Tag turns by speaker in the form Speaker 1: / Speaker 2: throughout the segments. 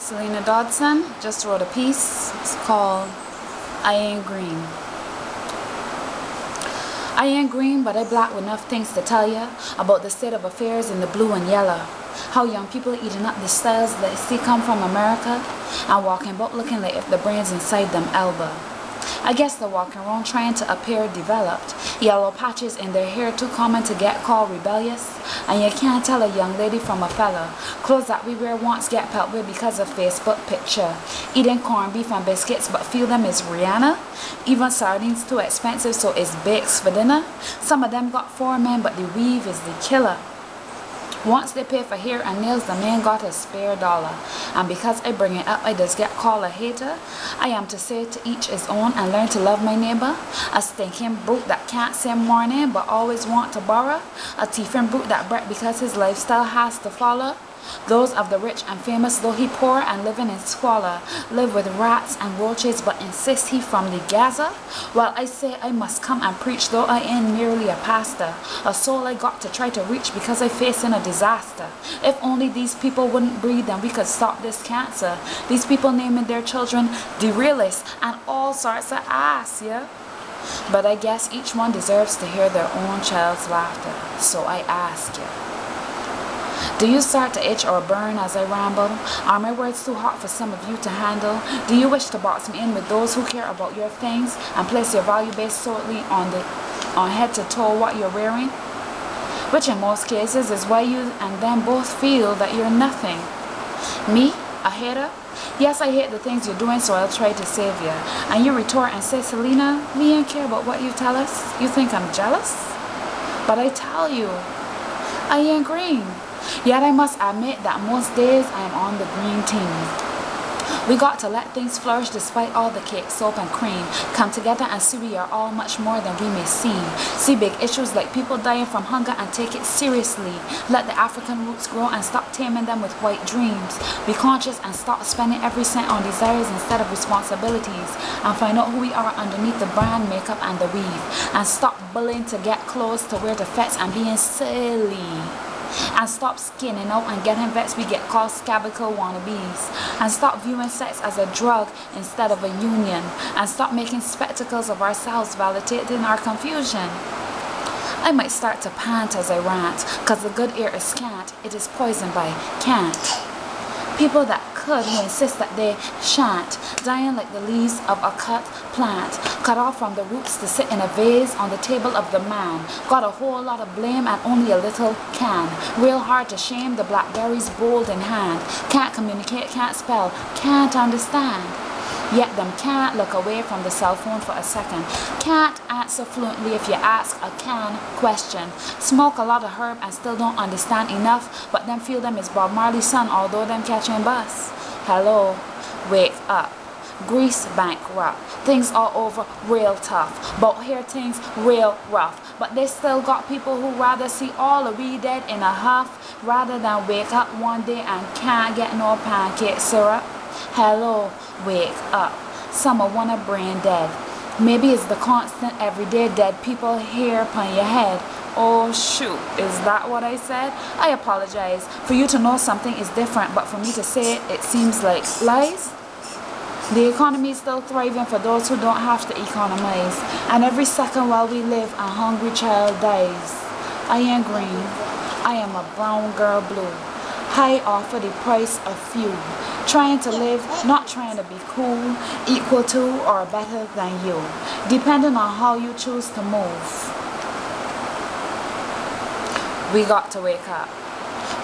Speaker 1: Selena Dodson just wrote a piece. It's called I Ain't Green. I ain't green, but I black with enough things to tell ya about the state of affairs in the blue and yellow. How young people eating up the styles that see come from America and walking about looking like if the brains inside them elbow. I guess they're walking around trying to appear developed. Yellow patches in their hair too common to get called rebellious. And you can't tell a young lady from a fella. Clothes that we wear once get pelt with because of Facebook picture. Eating corned beef and biscuits but feel them is Rihanna. Even sardines too expensive so it's bakes for dinner. Some of them got 4 men but the weave is the killer. Once they pay for hair and nails, the man got a spare dollar. And because I bring it up, I just get called a hater. I am to say to each his own and learn to love my neighbor. A stinking brute that can't say morning but always want to borrow. A thieving brute that bread because his lifestyle has to follow. Those of the rich and famous, though he poor and living in squalor, live with rats and roaches but insist he from the Gaza. While I say I must come and preach, though I ain't merely a pastor, a soul I got to try to reach because I facing a disaster. If only these people wouldn't breathe, then we could stop this cancer. These people naming their children derailists and all sorts of ass, yeah? But I guess each one deserves to hear their own child's laughter. So I ask you, do you start to itch or burn as I ramble? Are my words too hot for some of you to handle? Do you wish to box me in with those who care about your things and place your value based solely on head to toe what you're wearing? Which in most cases is why you and them both feel that you're nothing. Me, a hater? Yes, I hate the things you're doing, so I'll try to save you. And you retort and say, Selena, me ain't care about what you tell us. You think I'm jealous? But I tell you, I ain't green. Yet I must admit that most days I am on the green team. We got to let things flourish despite all the cake, soap and cream. Come together and see we are all much more than we may seem. See big issues like people dying from hunger and take it seriously. Let the African roots grow and stop taming them with white dreams. Be conscious and stop spending every cent on desires instead of responsibilities. And find out who we are underneath the brand, makeup and the weave. And stop bullying to get clothes to wear to fets and being silly. And stop skinning out and getting vexed we get called scabical wannabes. And stop viewing sex as a drug instead of a union. And stop making spectacles of ourselves, validating our confusion. I might start to pant as I rant, cause the good air is scant, it is poisoned by can't. People that could who insist that they shan't, dying like the leaves of a cut plant, cut off from the roots to sit in a vase on the table of the man. Got a whole lot of blame and only a little can. Real hard to shame the blackberries bold in hand. Can't communicate, can't spell, can't understand. Yet them can't look away from the cell phone for a second. Can't answer fluently if you ask a can question. Smoke a lot of herb and still don't understand enough, but them feel them is Bob Marley's son, although them catching bus. Hello, wake up. Grease bankrupt. Things all over real tough. But here things real rough. But they still got people who rather see all of we dead in a huff rather than wake up one day and can't get no pancake syrup. Hello, wake up. Some are wanna brain dead. Maybe it's the constant everyday dead people here upon your head. Oh shoot, is that what I said? I apologize. For you to know something is different, but for me to say it, it seems like lies. The economy is still thriving for those who don't have to economize. And every second while we live, a hungry child dies. I ain't green. I am a brown girl blue. High offer the price of few. Trying to live, not trying to be cool, equal to or better than you. Depending on how you choose to move. We got to wake up.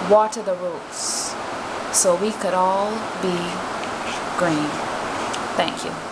Speaker 1: Water the roots. So we could all be green. Thank you.